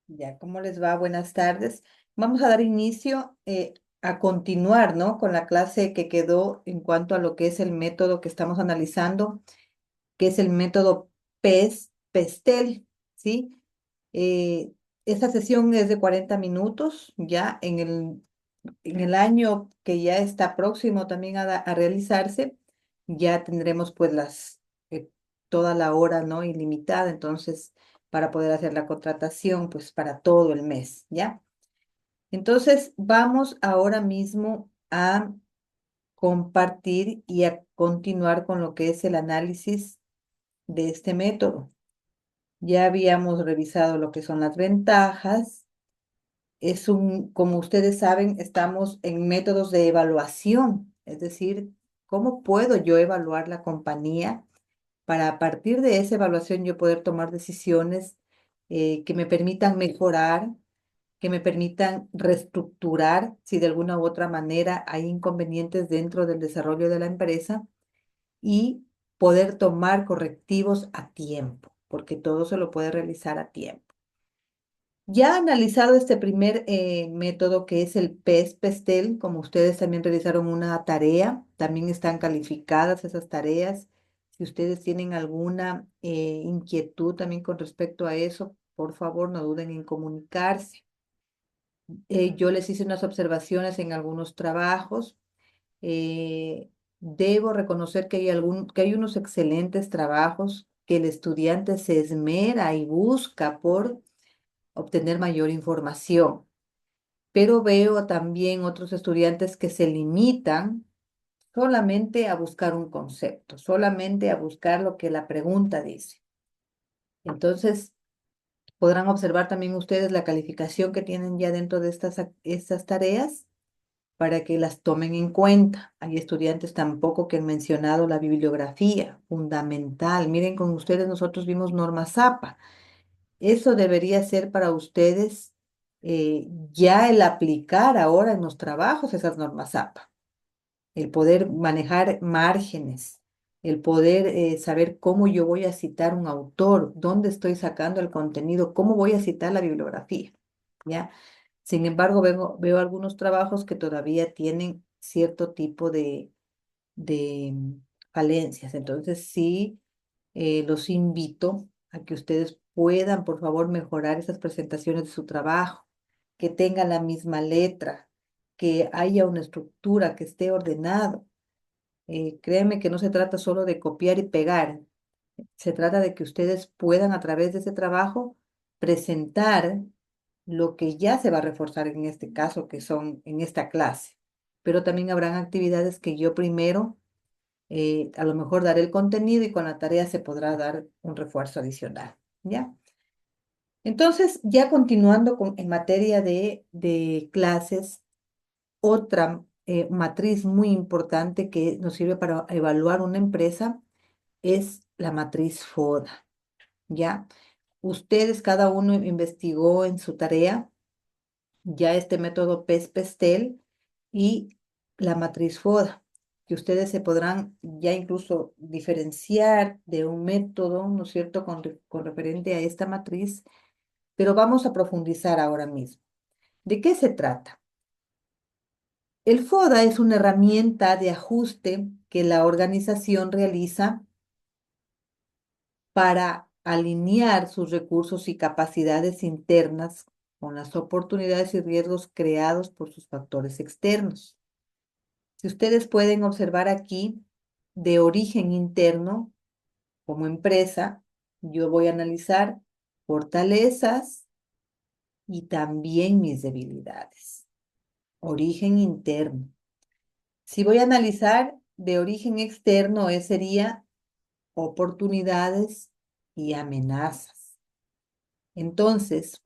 Ya, ¿cómo les va? Buenas tardes. Vamos a dar inicio a continuar, ¿no? Con la clase que quedó en cuanto a lo que es el método que estamos analizando, que es el método PES-PESTEL, ¿sí? Esta sesión es de 40 minutos, ya en el año que ya está próximo también a realizarse, ya tendremos pues eh, toda la hora, ¿no? Ilimitada, entonces, para poder hacer la contratación, pues para todo el mes, ¿ya? Entonces, vamos ahora mismo a compartir y a continuar con lo que es el análisis de este método. Ya habíamos revisado lo que son las ventajas. Como ustedes saben, estamos en métodos de evaluación, es decir, ¿cómo puedo yo evaluar la compañía para a partir de esa evaluación yo poder tomar decisiones que me permitan mejorar, que me permitan reestructurar si de alguna u otra manera hay inconvenientes dentro del desarrollo de la empresa y poder tomar correctivos a tiempo, porque todo se lo puede realizar a tiempo? Ya analizado este primer método que es el PES-PESTEL, como ustedes también realizaron una tarea, también están calificadas esas tareas. Si ustedes tienen alguna inquietud también con respecto a eso, por favor no duden en comunicarse. Yo les hice unas observaciones en algunos trabajos. Eh, Debo reconocer que que hay unos excelentes trabajos que el estudiante se esmera y busca por obtener mayor información, pero veo también otros estudiantes que se limitan solamente a buscar un concepto, solamente a buscar lo que la pregunta dice. Entonces, podrán observar también ustedes la calificación que tienen ya dentro de estas tareas para que las tomen en cuenta. Hay estudiantes tampoco que han mencionado la bibliografía, fundamental. Miren, con ustedes nosotros vimos Norma Zapa. Eso debería ser para ustedes ya el aplicar ahora en los trabajos esas normas APA, el poder manejar márgenes, el poder saber cómo yo voy a citar un autor, dónde estoy sacando el contenido, cómo voy a citar la bibliografía, ¿ya? Sin embargo, veo algunos trabajos que todavía tienen cierto tipo de falencias. Entonces, sí, los invito a que ustedes puedan, por favor, mejorar esas presentaciones de su trabajo, que tengan la misma letra, que haya una estructura, que esté ordenado. Créanme que no se trata solo de copiar y pegar, se trata de que ustedes puedan a través de ese trabajo presentar lo que ya se va a reforzar en este caso, que son en esta clase. Pero también habrán actividades que yo primero a lo mejor daré el contenido y con la tarea se podrá dar un refuerzo adicional, ¿ya? Entonces, ya continuando en materia de clases, otra matriz muy importante que nos sirve para evaluar una empresa es la matriz FODA, ¿ya? Ustedes, cada uno investigó en su tarea ya este método PES-PESTEL y la matriz FODA, que ustedes se podrán ya incluso diferenciar de un método, ¿no es cierto?, con referente a esta matriz, pero vamos a profundizar ahora mismo. ¿De qué se trata? El FODA es una herramienta de ajuste que la organización realiza para alinear sus recursos y capacidades internas con las oportunidades y riesgos creados por sus factores externos. Si ustedes pueden observar aquí, de origen interno, como empresa, yo voy a analizar fortalezas y también mis debilidades. Origen interno. Si voy a analizar de origen externo, sería oportunidades y amenazas. Entonces,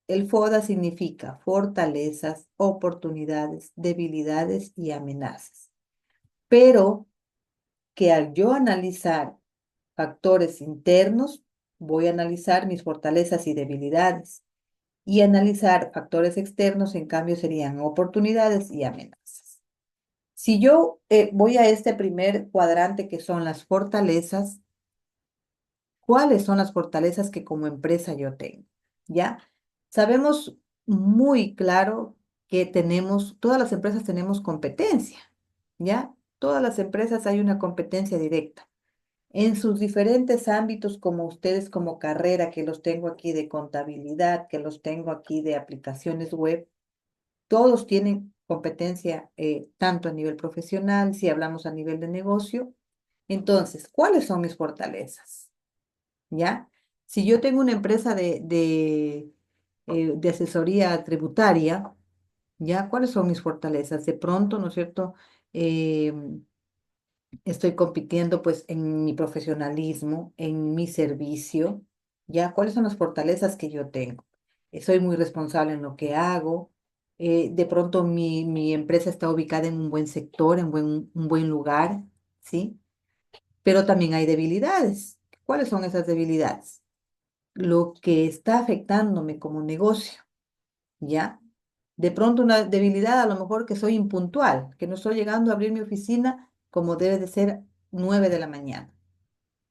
el FODA significa fortalezas, oportunidades, debilidades y amenazas. Pero que al yo analizar factores internos, voy a analizar mis fortalezas y debilidades. Y analizar factores externos, en cambio, serían oportunidades y amenazas. Si yo voy a este primer cuadrante que son las fortalezas, ¿cuáles son las fortalezas que como empresa yo tengo? ¿Ya? Sabemos muy claro que tenemos, todas las empresas tenemos competencia, ¿ya? Todas las empresas hay una competencia directa. En sus diferentes ámbitos, como ustedes como carrera, que los tengo aquí de contabilidad, que los tengo aquí de aplicaciones web, todos tienen competencia tanto a nivel profesional, si hablamos a nivel de negocio. Entonces, ¿cuáles son mis fortalezas? ¿Ya? Si yo tengo una empresa de asesoría tributaria, ¿ya? ¿Cuáles son mis fortalezas? De pronto, ¿no es cierto? Estoy compitiendo pues en mi profesionalismo, en mi servicio, ¿ya? ¿Cuáles son las fortalezas que yo tengo? Soy muy responsable en lo que hago. De pronto mi empresa está ubicada en un buen sector, en un buen lugar, ¿sí? Pero también hay debilidades. ¿Cuáles son esas debilidades? Lo que está afectándome como negocio, ¿ya? De pronto una debilidad, a lo mejor que soy impuntual, que no estoy llegando a abrir mi oficina como debe de ser 9 de la mañana.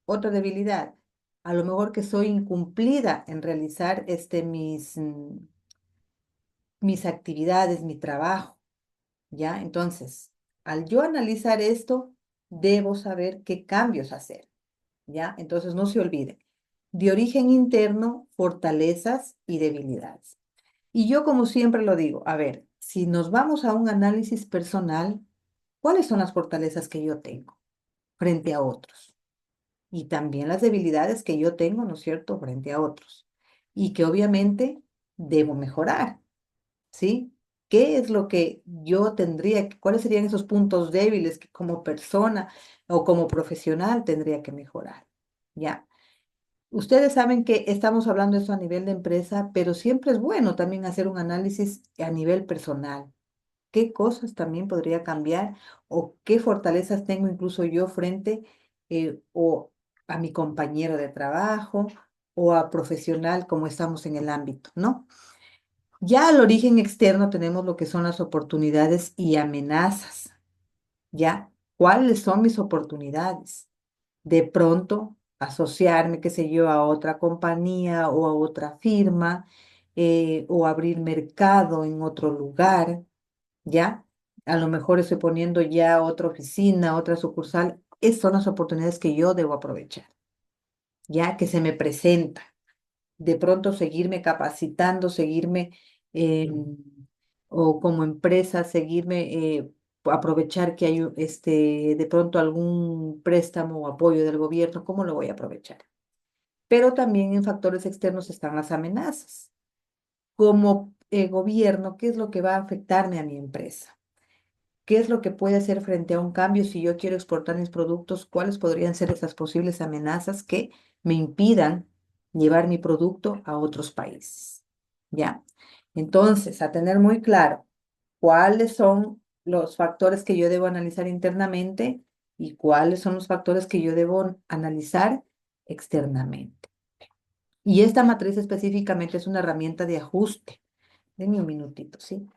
Otra debilidad, a lo mejor que soy incumplida en realizar mis actividades, mi trabajo, ¿ya? Entonces, al yo analizar esto, debo saber qué cambios hacer, ¿ya? Entonces, no se olviden, de origen interno, fortalezas y debilidades. Y yo, como siempre lo digo, a ver, si nos vamos a un análisis personal, ¿cuáles son las fortalezas que yo tengo frente a otros? Y también las debilidades que yo tengo, ¿no es cierto?, frente a otros. Y que obviamente debo mejorar, ¿sí? ¿Qué es lo que yo tendría, cuáles serían esos puntos débiles que como persona o como profesional tendría que mejorar? ¿Ya? Ustedes saben que estamos hablando de eso a nivel de empresa, pero siempre es bueno también hacer un análisis a nivel personal. ¿Qué cosas también podría cambiar o qué fortalezas tengo incluso yo frente o a mi compañero de trabajo o a profesional como estamos en el ámbito, ¿no? Ya al origen externo tenemos lo que son las oportunidades y amenazas, ¿ya? ¿Cuáles son mis oportunidades? De pronto asociarme, qué sé yo, a otra compañía o a otra firma o abrir mercado en otro lugar, ¿ya? A lo mejor estoy poniendo ya otra oficina, otra sucursal. Esas son las oportunidades que yo debo aprovechar, ¿ya? Que se me presenta. De pronto seguirme capacitando, seguirme, eh, o como empresa, seguirme, aprovechar que hay de pronto algún préstamo o apoyo del gobierno, ¿cómo lo voy a aprovechar? Pero también en factores externos están las amenazas. Como gobierno, ¿qué es lo que va a afectarme a mi empresa? ¿Qué es lo que puede hacer frente a un cambio si yo quiero exportar mis productos? ¿Cuáles podrían ser esas posibles amenazas que me impidan llevar mi producto a otros países? ¿Ya? Entonces, a tener muy claro cuáles son los factores que yo debo analizar internamente y cuáles son los factores que yo debo analizar externamente. Y esta matriz específicamente es una herramienta de ajuste. Denme un minutito, ¿sí?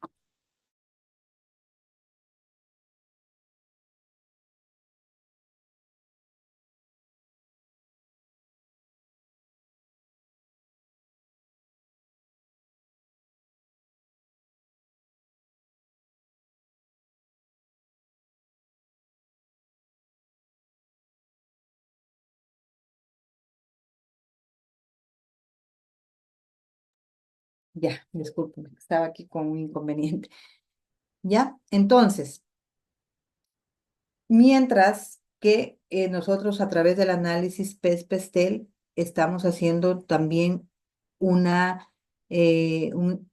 Ya, discúlpeme, estaba aquí con un inconveniente. ¿Ya? Entonces, mientras que nosotros a través del análisis PES-PESTEL estamos haciendo también un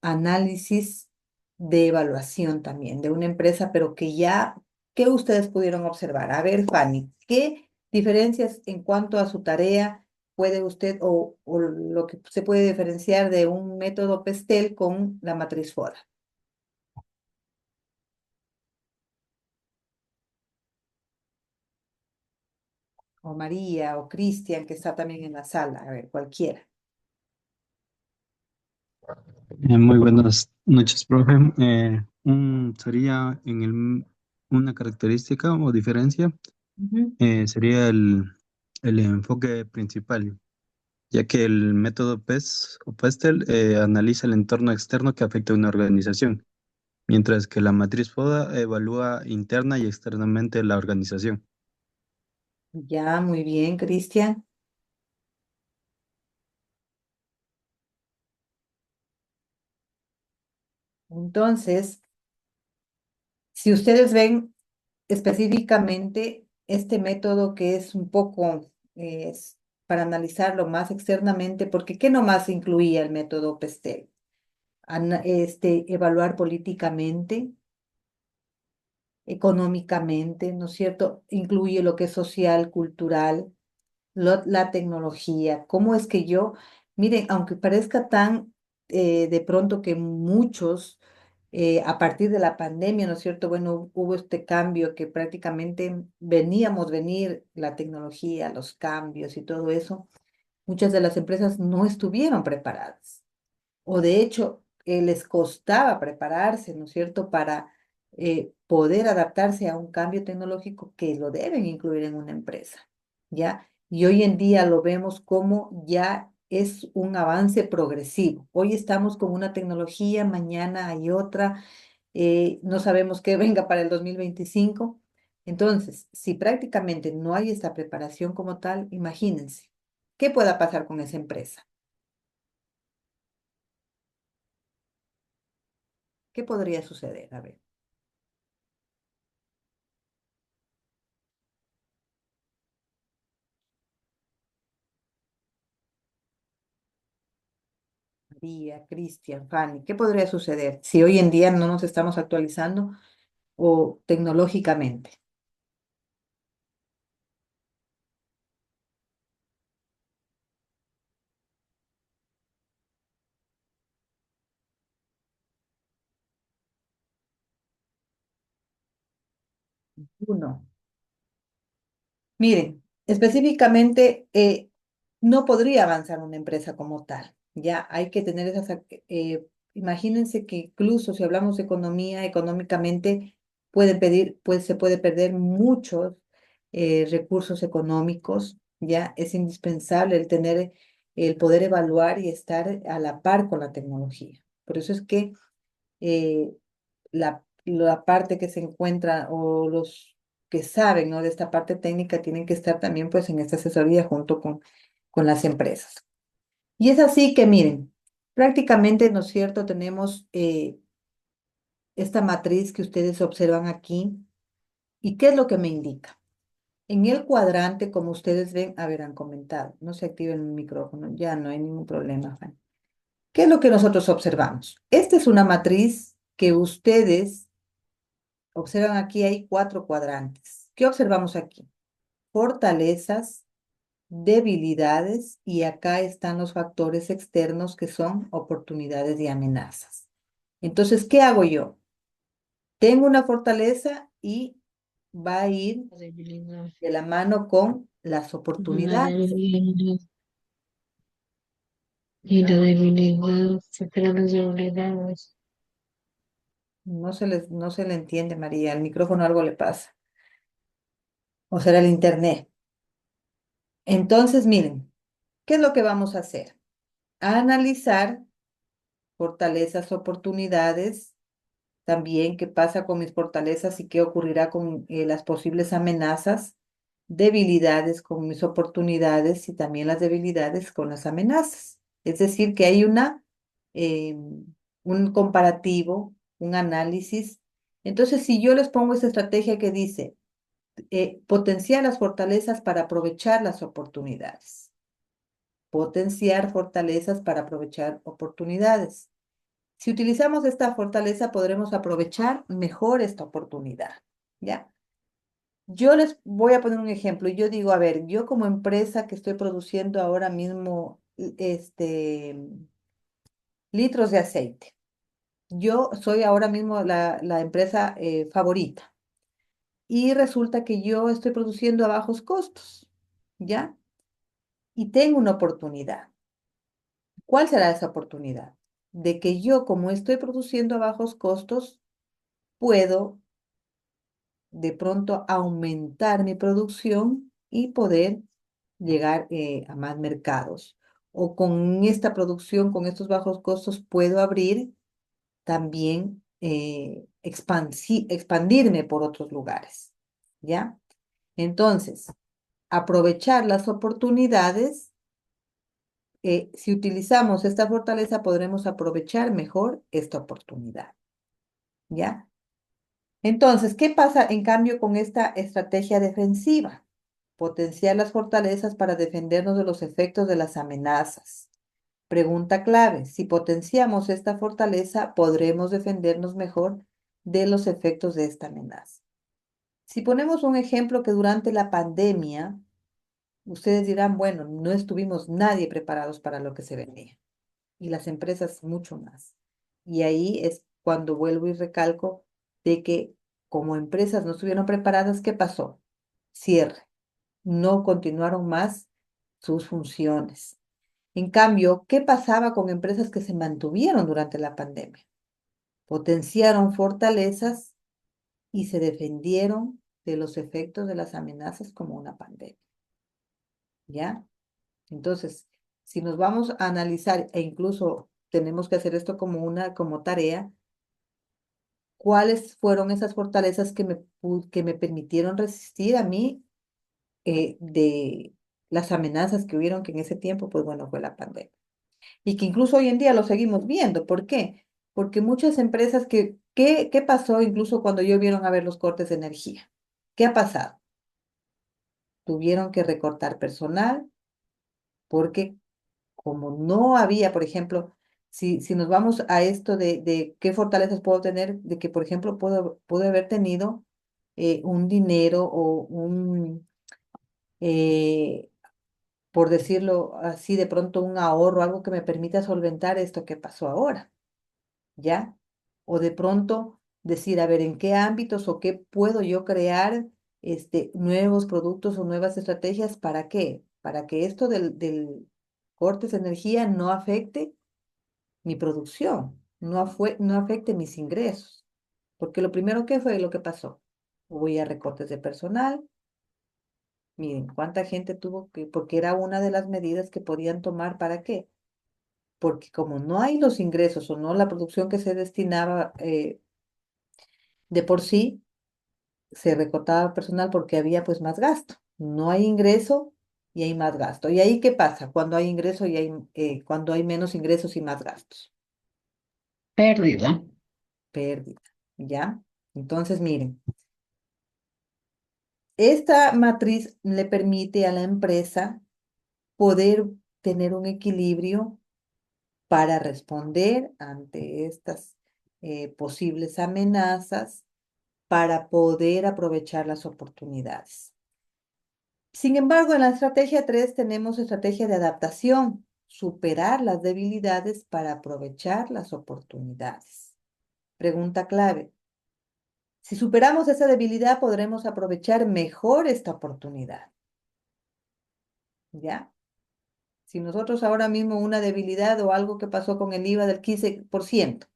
análisis de evaluación también de una empresa, pero que ya, ¿qué ustedes pudieron observar? A ver, Fanny, ¿qué diferencias en cuanto a su tarea puede usted o lo que se puede diferenciar de un método PESTEL con la matriz FODA? O María, o Cristian, que está también en la sala, a ver, cualquiera. Muy buenas noches, profe. Sería una característica o diferencia, Ujú. sería el enfoque principal, ya que el método PES o PESTEL analiza el entorno externo que afecta a una organización, mientras que la matriz FODA evalúa interna y externamente la organización. Ya, muy bien, Cristian. Entonces, si ustedes ven específicamente este método que es un poco para analizarlo más externamente, porque ¿qué nomás incluía el método PESTEL? Evaluar políticamente, económicamente, ¿no es cierto? Incluye lo que es social, cultural, la tecnología. ¿Cómo es que yo, miren, aunque parezca tan de pronto que muchos, a partir de la pandemia, ¿no es cierto? Bueno, hubo este cambio que prácticamente veníamos venir la tecnología, los cambios y todo eso. Muchas de las empresas no estuvieron preparadas o de hecho les costaba prepararse, ¿no es cierto?, para poder adaptarse a un cambio tecnológico que lo deben incluir en una empresa, ¿ya? Y hoy en día lo vemos como ya es un avance progresivo. Hoy estamos con una tecnología, mañana hay otra, no sabemos qué venga para el 2025. Entonces, si prácticamente no hay esta preparación como tal, imagínense, ¿qué pueda pasar con esa empresa? ¿Qué podría suceder? A ver. María, Cristian, Fanny, ¿qué podría suceder si hoy en día no nos estamos actualizando o tecnológicamente? Uno, miren, específicamente no podría avanzar una empresa como tal. Ya hay que tener imagínense que incluso si hablamos de economía, económicamente pues se puede perder muchos recursos económicos. Ya es indispensable el tener, el poder evaluar y estar a la par con la tecnología. Por eso es que eh, la parte que se encuentra o los que saben, ¿no?, de esta parte técnica tienen que estar también pues en esta asesoría junto con las empresas. Y es así que miren, prácticamente, ¿no es cierto?, tenemos esta matriz que ustedes observan aquí. ¿Y qué es lo que me indica? En el cuadrante, como ustedes ven, a ver, han comentado, no se activa el micrófono, ya no hay ningún problema, Juan. ¿Qué es lo que nosotros observamos? Esta es una matriz que ustedes observan aquí, hay 4 cuadrantes. ¿Qué observamos aquí? Fortalezas, debilidades y acá están los factores externos que son oportunidades y amenazas. Entonces, ¿qué hago yo? Tengo una fortaleza y va a ir Debilidad. de la mano con las La oportunidades. debilidad. Y la debilidad. Se crean las debilidades. No se le entiende, María. Al micrófono algo le pasa. O será el internet. Entonces, miren, ¿qué es lo que vamos a hacer? A analizar fortalezas, oportunidades, también qué pasa con mis fortalezas y qué ocurrirá con las posibles amenazas, debilidades con mis oportunidades y también las debilidades con las amenazas. Es decir, que hay eh, un comparativo, un análisis. Entonces, si yo les pongo esta estrategia que dice, potenciar las fortalezas para aprovechar las oportunidades. Potenciar fortalezas para aprovechar oportunidades. Si utilizamos esta fortaleza, podremos aprovechar mejor esta oportunidad, ¿ya? Yo les voy a poner un ejemplo. Yo digo, a ver, yo como empresa que estoy produciendo ahora mismo, litros de aceite. Yo soy ahora mismo la empresa favorita. Y resulta que yo estoy produciendo a bajos costos, ¿ya? Y tengo una oportunidad. ¿Cuál será esa oportunidad? De que yo, como estoy produciendo a bajos costos, puedo de pronto aumentar mi producción y poder llegar a más mercados. o con esta producción, con estos bajos costos, puedo abrir también expandirme por otros lugares, ¿ya? Entonces, aprovechar las oportunidades, si utilizamos esta fortaleza, podremos aprovechar mejor esta oportunidad, ¿ya? Entonces, ¿qué pasa en cambio con esta estrategia defensiva? Potenciar las fortalezas para defendernos de los efectos de las amenazas. Pregunta clave, si potenciamos esta fortaleza, podremos defendernos mejor de los efectos de esta amenaza. Si ponemos un ejemplo que durante la pandemia, ustedes dirán, bueno, no estuvimos nadie preparados para lo que se venía y las empresas mucho más. Y ahí es cuando vuelvo y recalco de que como empresas no estuvieron preparadas, ¿qué pasó? Cierre. No continuaron más sus funciones. En cambio, ¿qué pasaba con empresas que se mantuvieron durante la pandemia? Potenciaron fortalezas y se defendieron de los efectos de las amenazas como una pandemia. ¿Ya? Entonces, si nos vamos a analizar e incluso tenemos que hacer esto como como tarea, ¿cuáles fueron esas fortalezas que me permitieron resistir a mí de las amenazas que hubieron, que en ese tiempo, pues bueno, fue la pandemia? Y que incluso hoy en día lo seguimos viendo. ¿Por qué? Porque muchas empresas ¿qué pasó incluso cuando ellos vieron a ver los cortes de energía? ¿Qué ha pasado? Tuvieron que recortar personal porque como no había, por ejemplo, si nos vamos a esto de qué fortalezas puedo tener, de que, por ejemplo, puedo haber tenido un dinero o eh, por decirlo así, de pronto un ahorro, algo que me permita solventar esto que pasó ahora. ¿Ya? O de pronto decir, a ver, ¿en qué ámbitos o qué puedo yo crear nuevos productos o nuevas estrategias? ¿Para qué? Para que esto del cortes de energía no afecte mi producción, no afecte mis ingresos. Porque lo primero que fue lo que pasó, hubo a recortes de personal. Miren, cuánta gente tuvo que, porque era una de las medidas que podían tomar, ¿para qué? Porque como no hay los ingresos o no la producción que se destinaba de por sí, se recortaba personal porque había pues más gasto. No hay ingreso y hay más gasto. ¿Y ahí qué pasa? Cuando hay ingreso y cuando hay menos ingresos y más gastos. Pérdida. Pérdida, ¿ya? Entonces, miren, esta matriz le permite a la empresa poder tener un equilibrio para responder ante estas posibles amenazas, para poder aprovechar las oportunidades. Sin embargo, en la estrategia 3 tenemos estrategia de adaptación, superar las debilidades para aprovechar las oportunidades. Pregunta clave. Si superamos esa debilidad, podremos aprovechar mejor esta oportunidad. ¿Ya? Si nosotros ahora mismo una debilidad o algo que pasó con el IVA del 15%,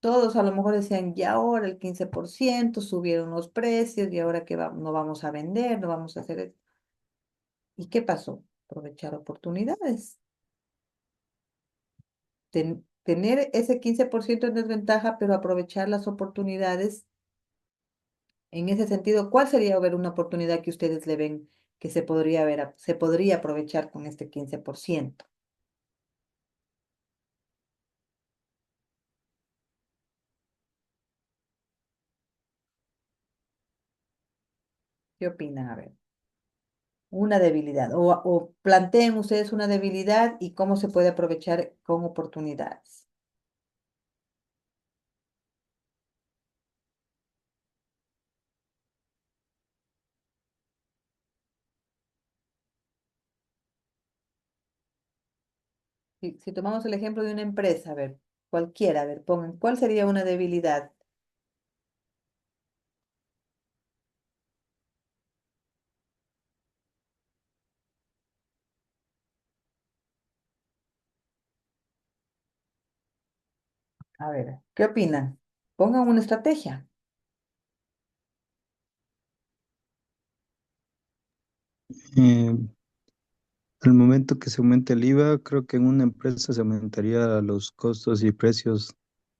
todos a lo mejor decían, ya ahora el 15%, subieron los precios y ahora que no vamos a vender, no vamos a hacer esto. ¿Y qué pasó? Aprovechar oportunidades. Tener ese 15% en desventaja, pero aprovechar las oportunidades. En ese sentido, ¿cuál sería ver una oportunidad que ustedes le ven que se podría aprovechar con este 15%? ¿Qué opinan? A ver, una debilidad. O planteen ustedes una debilidad y cómo se puede aprovechar con oportunidades. Si tomamos el ejemplo de una empresa, a ver, cualquiera, a ver, pongan, ¿cuál sería una debilidad? A ver, ¿qué opinan? Pongan una estrategia. Eh, Al momento que se aumente el IVA, creo que en una empresa se aumentaría los costos y precios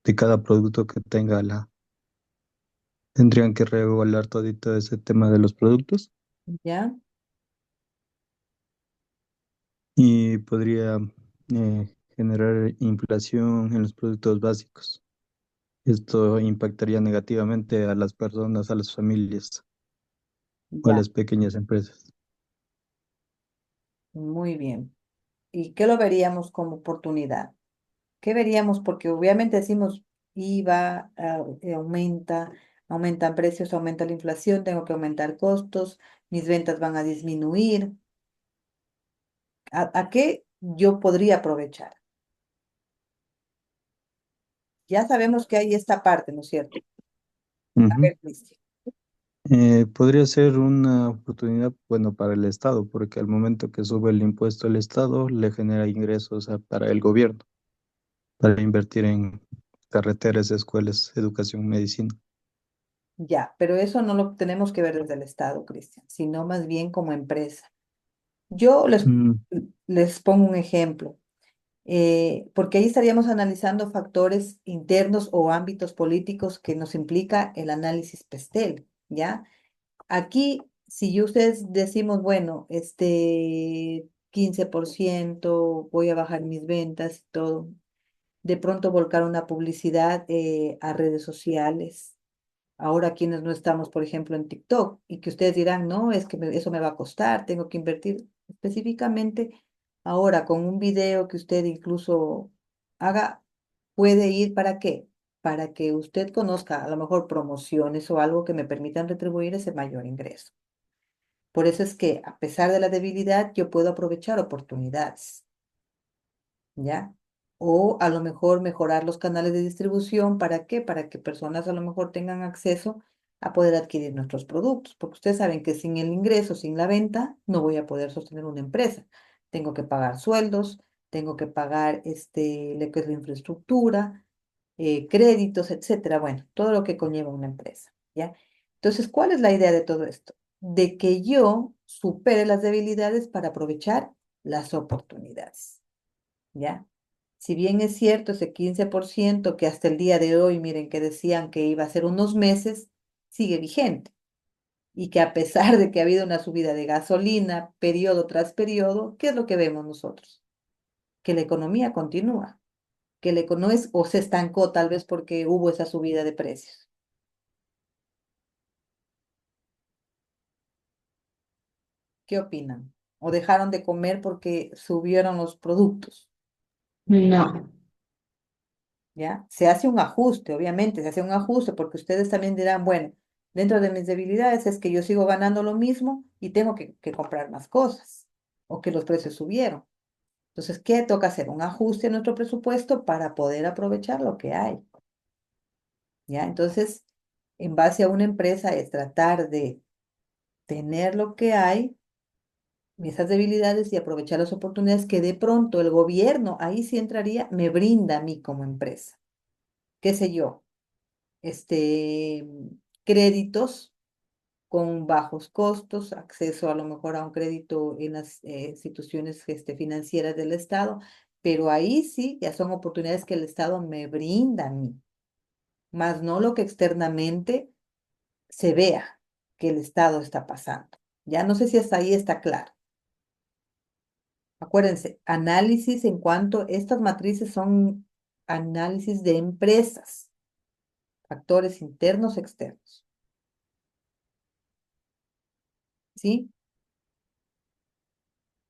de cada producto que tenga la. Tendrían que regular todito ese tema de los productos ¿Ya? y podría generar inflación en los productos básicos. Esto impactaría negativamente a las personas, a las familias o a Ya, las pequeñas empresas. muy bien. ¿Y qué lo veríamos como oportunidad? ¿Qué veríamos? Porque obviamente decimos IVA, aumentan precios, aumenta la inflación, tengo que aumentar costos, mis ventas van a disminuir. ¿A qué yo podría aprovechar? Ya sabemos que hay esta parte, ¿no es cierto? A Ujú. ver, Cristian. Podría ser una oportunidad, bueno, para el Estado, porque al momento que sube el impuesto el Estado, le genera ingresos para el gobierno, para invertir en carreteras, escuelas, educación, medicina. Ya, pero eso no lo tenemos que ver desde el Estado, Cristian, sino más bien como empresa. Yo Mm, les pongo un ejemplo. Porque ahí estaríamos analizando factores internos o ámbitos políticos que nos implica el análisis PESTEL, ¿ya? Aquí, si yo ustedes decimos, bueno, 15% voy a bajar mis ventas y todo, de pronto volcar una publicidad a redes sociales. Ahora quienes no estamos, por ejemplo, en TikTok y que ustedes dirán, no, es que eso me va a costar, tengo que invertir específicamente. Ahora, con un video que usted incluso haga, puede ir para qué? Para que usted conozca a lo mejor promociones o algo que me permitan retribuir ese mayor ingreso. Por eso es que, a pesar de la debilidad, yo puedo aprovechar oportunidades. ¿Ya? O a lo mejor mejorar los canales de distribución, ¿para qué? Para que personas a lo mejor tengan acceso a poder adquirir nuestros productos, porque ustedes saben que sin el ingreso, sin la venta, no voy a poder sostener una empresa. Tengo que pagar sueldos, tengo que pagar lo que es la infraestructura, créditos, etcétera. Bueno, todo lo que conlleva una empresa, ¿ya? Entonces, ¿cuál es la idea de todo esto? De que yo supere las debilidades para aprovechar las oportunidades. ¿Ya? Si bien es cierto ese 15% que hasta el día de hoy, miren que decían que iba a ser unos meses, sigue vigente. Y que a pesar de que ha habido una subida de gasolina periodo tras periodo, ¿qué es lo que vemos nosotros? Que la economía continúa, que la economía o se estancó tal vez porque hubo esa subida de precios. ¿Qué opinan? ¿O dejaron de comer porque subieron los productos? No, ¿Ya? Se hace un ajuste, obviamente, se hace un ajuste porque ustedes también dirán, bueno, dentro de mis debilidades es que yo sigo ganando lo mismo y tengo que comprar más cosas o que los precios subieron. Entonces, ¿qué toca hacer? Un ajuste en nuestro presupuesto para poder aprovechar lo que hay, ¿ya? Entonces, en base a una empresa es tratar de tener lo que hay, esas debilidades y aprovechar las oportunidades que de pronto el gobierno, ahí sí entraría, me brinda a mí como empresa. ¿Qué sé yo? este, Créditos con bajos costos, acceso a lo mejor a un crédito en las instituciones financieras del Estado, pero ahí sí ya son oportunidades que el Estado me brinda a mí, más no lo que externamente se vea que el Estado está pasando. Ya no sé si hasta ahí está claro. Acuérdense, análisis en cuanto estas matrices son análisis de empresas, factores internos, externos, ¿sí?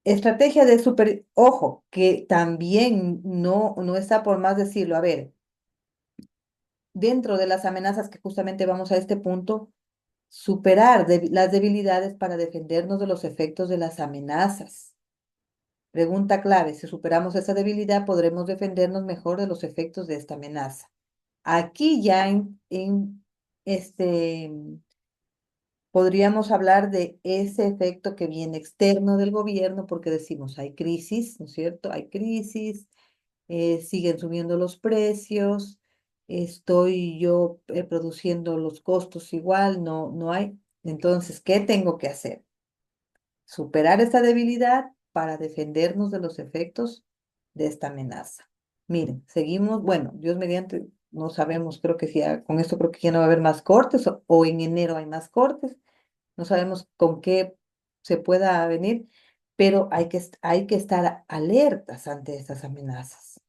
Estrategia de super, ojo, que también no está por más decirlo. A ver, dentro de las amenazas que justamente vamos a este punto, superar las debilidades para defendernos de los efectos de las amenazas. Pregunta clave, si superamos esa debilidad, podremos defendernos mejor de los efectos de esta amenaza. Aquí ya este, podríamos hablar de ese efecto que viene externo del gobierno, porque decimos, hay crisis, ¿no es cierto? Hay crisis, siguen subiendo los precios, estoy yo produciendo los costos igual, no hay. Entonces, ¿qué tengo que hacer? Superar esta debilidad para defendernos de los efectos de esta amenaza? Miren, seguimos, bueno, Dios mediante, no sabemos, creo que sí, con esto creo que ya no va a haber más cortes o en enero hay más cortes, no sabemos con qué se pueda venir, pero hay que estar alertas ante estas amenazas.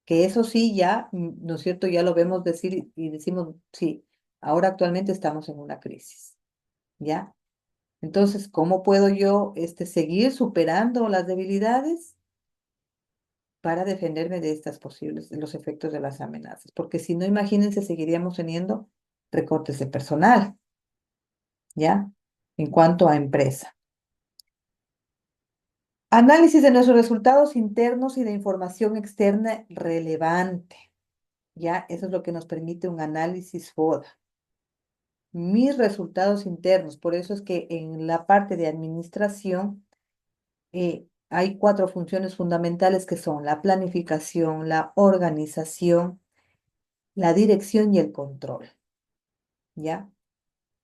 Que eso sí, ya, ¿no es cierto? Ya lo vemos decir y decimos, sí, ahora actualmente estamos en una crisis, ¿ya? Entonces, ¿cómo puedo yo seguir superando las debilidades para defenderme de estas posibles, de los efectos de las amenazas? Porque si no, imagínense, seguiríamos teniendo recortes de personal, ¿ya? En cuanto a empresa. Análisis de nuestros resultados internos y de información externa relevante, ¿ya? Eso es lo que nos permite un análisis FODA. Mis resultados internos, por eso es que en la parte de administración, hay 4 funciones fundamentales que son la planificación, la organización, la dirección y el control, ¿ya?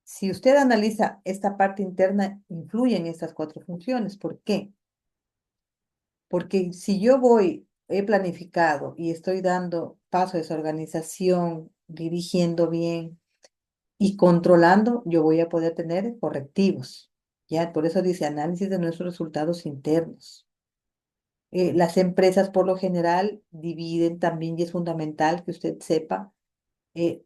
Si usted analiza esta parte interna, influyen estas 4 funciones. ¿Por qué? Porque si yo he planificado y estoy dando paso a esa organización, dirigiendo bien y controlando, yo voy a poder tener correctivos, ¿ya? Por eso dice análisis de nuestros resultados internos. Las empresas por lo general dividen también, y es fundamental que usted sepa, eh,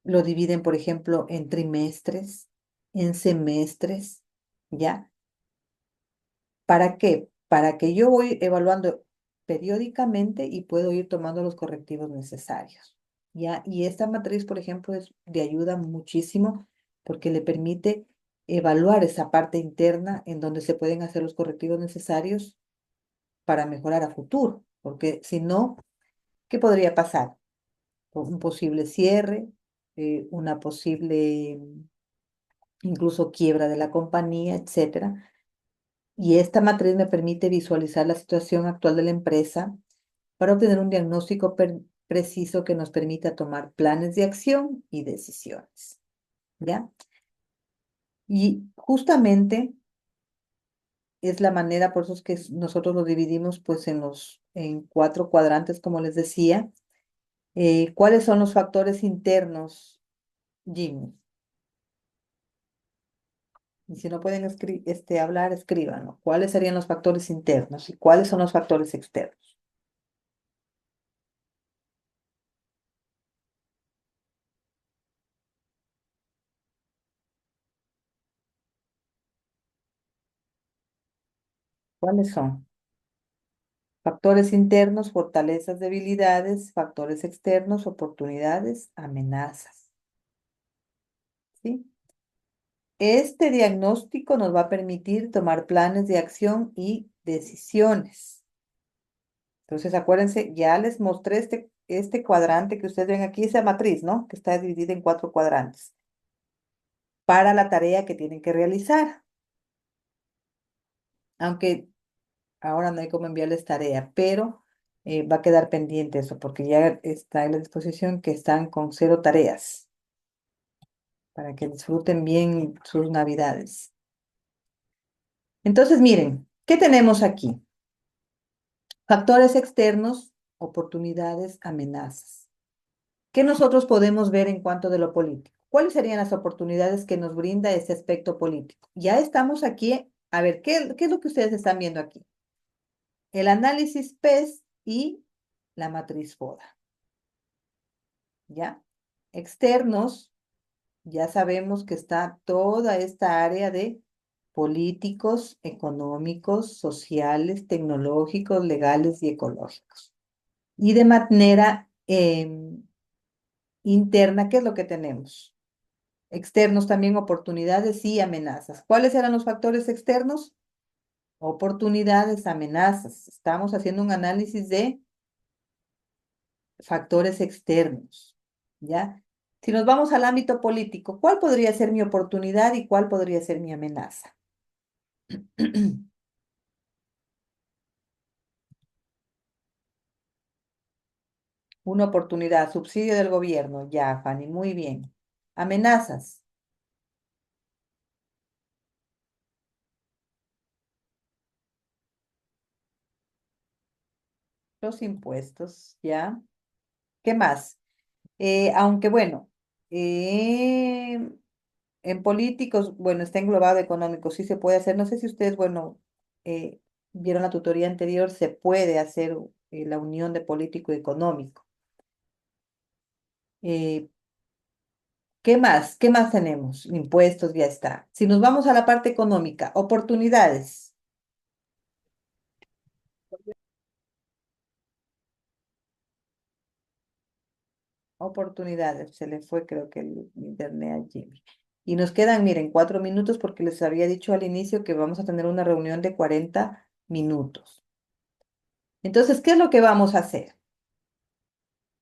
lo dividen, por ejemplo, en trimestres, en semestres, ¿ya? ¿Para qué? Para que yo voy evaluando periódicamente y puedo ir tomando los correctivos necesarios, ¿ya? Y esta matriz, por ejemplo, es de ayuda muchísimo porque le permite evaluar esa parte interna en donde se pueden hacer los correctivos necesarios para mejorar a futuro, porque si no, ¿qué podría pasar? Un posible cierre, una posible incluso quiebra de la compañía, etcétera. Y esta matriz me permite visualizar la situación actual de la empresa para obtener un diagnóstico preciso que nos permita tomar planes de acción y decisiones, ¿ya? Y justamente es la manera, por eso es que nosotros lo dividimos pues en 4 cuadrantes, como les decía. ¿Cuáles son los factores internos, Jimmy? Y si no pueden hablar, escríbanlo. ¿Cuáles serían los factores internos y cuáles son los factores externos? ¿Cuáles son? Factores internos, fortalezas, debilidades, factores externos, oportunidades, amenazas. ¿Sí? Este diagnóstico nos va a permitir tomar planes de acción y decisiones. Entonces, acuérdense, ya les mostré este cuadrante que ustedes ven aquí, esa matriz, ¿no? Que está dividida en 4 cuadrantes para la tarea que tienen que realizar. Aunque ahora no hay cómo enviarles tarea, pero va a quedar pendiente eso, porque ya está en la disposición que están con 0 tareas para que disfruten bien sus navidades. Entonces, miren, ¿qué tenemos aquí? Factores externos, oportunidades, amenazas. ¿Qué nosotros podemos ver en cuanto de lo político? ¿Cuáles serían las oportunidades que nos brinda ese aspecto político? Ya estamos aquí, a ver, ¿qué es lo que ustedes están viendo aquí? El análisis PES y la matriz FODA, ¿ya? Externos, ya sabemos que está toda esta área de políticos, económicos, sociales, tecnológicos, legales y ecológicos. Y de manera interna, ¿qué es lo que tenemos? Externos también oportunidades y amenazas. ¿Cuáles eran los factores externos? Oportunidades, amenazas. Estamos haciendo un análisis de factores externos, ¿ya? Si nos vamos al ámbito político, ¿cuál podría ser mi oportunidad y cuál podría ser mi amenaza? Una oportunidad, subsidio del gobierno, ya, Fanny, muy bien. Amenazas. Los impuestos, ¿ya? ¿Qué más? Aunque bueno, eh, en políticos, bueno, está englobado económico, sí se puede hacer. No sé si ustedes, bueno, eh, vieron la tutoría anterior, se puede hacer la unión de político y económico. Eh, ¿Qué más? ¿Qué más tenemos? Impuestos, ya está. Si nos vamos a la parte económica, oportunidades. Oportunidades. Se le fue, creo que el internet a Jimmy. Y nos quedan, miren, 4 minutos porque les había dicho al inicio que vamos a tener una reunión de 40 minutos. Entonces, ¿qué es lo que vamos a hacer?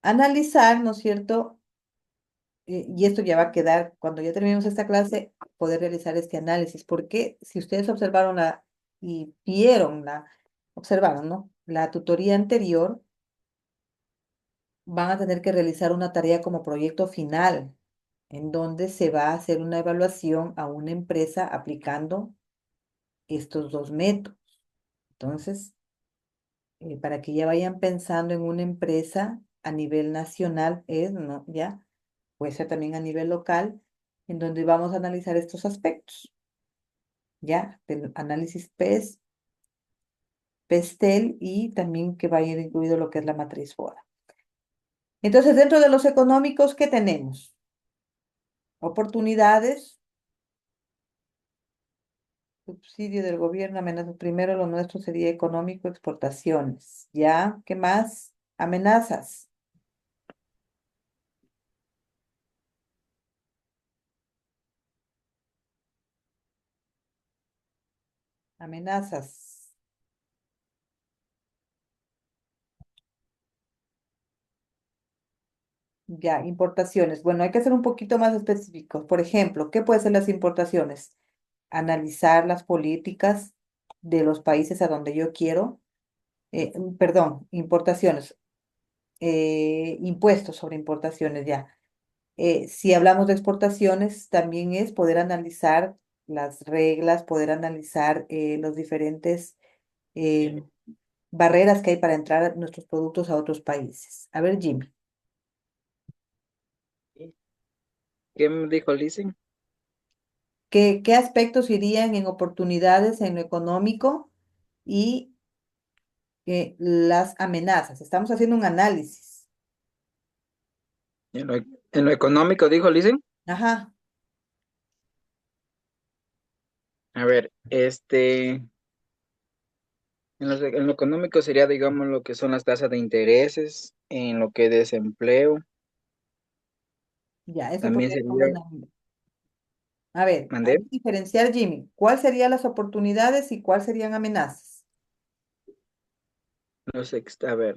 Analizar, ¿no es cierto? Y esto ya va a quedar, cuando ya terminemos esta clase, poder realizar este análisis, porque si ustedes observaron y vieron observaron, ¿no? La tutoría anterior, van a tener que realizar una tarea como proyecto final, en donde se va a hacer una evaluación a una empresa aplicando estos dos métodos. Entonces, para que ya vayan pensando en una empresa a nivel nacional, ¿no? Ya, puede ser también a nivel local, en donde vamos a analizar estos aspectos, ¿ya? Del análisis PESTEL y también que va a ir incluido lo que es la matriz FODA. Entonces, dentro de los económicos, ¿qué tenemos? Oportunidades, subsidio del gobierno, amenazas. Primero lo nuestro sería económico, exportaciones, ¿ya? ¿Qué más? Amenazas, amenazas. Ya, importaciones. Bueno, hay que ser un poquito más específicos. Por ejemplo, ¿qué pueden ser las importaciones? Analizar las políticas de los países a donde yo quiero, perdón, importaciones, impuestos sobre importaciones, ya. Si hablamos de exportaciones, también es poder analizar las reglas, poder analizar los diferentes eh, barreras que hay para entrar nuestros productos a otros países. A ver, Jimmy. ¿Qué me dijo Lizzie? ¿Qué aspectos irían en oportunidades en lo económico y las amenazas? Estamos haciendo un análisis. En lo económico, dijo Lizzie. Ajá, A ver, en lo económico sería, digamos, lo que son las tasas de intereses, en lo que es desempleo, ya, eso también podría ir como sería, A ver, hay mandé, que diferenciar, Jimmy. ¿Cuál serían las oportunidades y cuáles serían amenazas? a ver,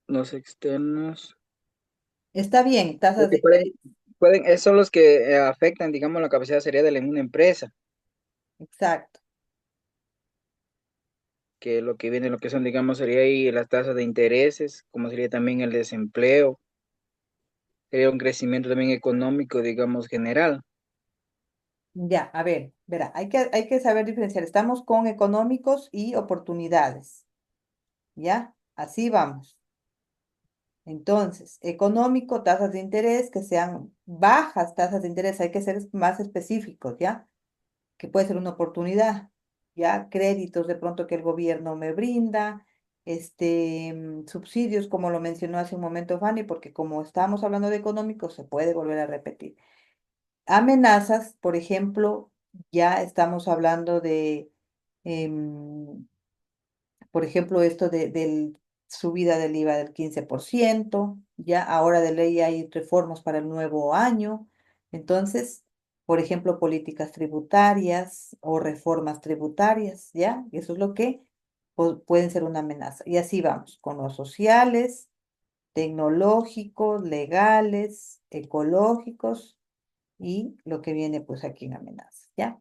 los externos, Está bien, lo tasas de que interés. son los que afectan, digamos, la capacidad sería de una empresa, Exacto. que lo que viene, lo que son, digamos, sería ahí las tasas de intereses, como sería también el desempleo, sería un crecimiento también económico, digamos, general. Ya, a ver, verá, hay que saber diferenciar. Estamos con económicos y oportunidades. ¿Ya? Así vamos. Entonces, económico, tasas de interés, que sean bajas tasas de interés, hay que ser más específicos, ¿ya? Que puede ser una oportunidad, ¿ya? Créditos de pronto que el gobierno me brinda, subsidios, como lo mencionó hace un momento Fanny, porque como estamos hablando de económico, se puede volver a repetir. Amenazas, por ejemplo, ya estamos hablando de, em, por ejemplo, esto del subida del IVA del 15%, ya ahora de ley hay reformas para el nuevo año. Entonces, por ejemplo, políticas tributarias o reformas tributarias, ¿ya? Eso es lo que pueden ser una amenaza. Y así vamos, con los sociales, tecnológicos, legales, ecológicos y lo que viene pues aquí en amenazas, ¿ya?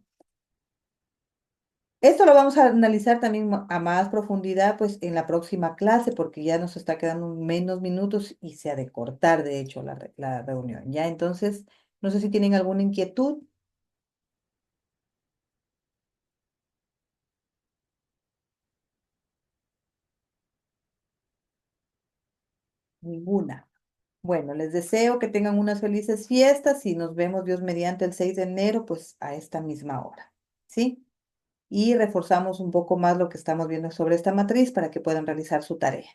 Esto lo vamos a analizar también a más profundidad, pues en la próxima clase, porque ya nos está quedando menos minutos y se ha de cortar, de hecho, la reunión. Ya, entonces, no sé si tienen alguna inquietud. Ninguna. Bueno, les deseo que tengan unas felices fiestas y nos vemos Dios mediante el 6 de enero, pues a esta misma hora. ¿Sí? Y reforzamos un poco más lo que estamos viendo sobre esta matriz para que puedan realizar su tarea.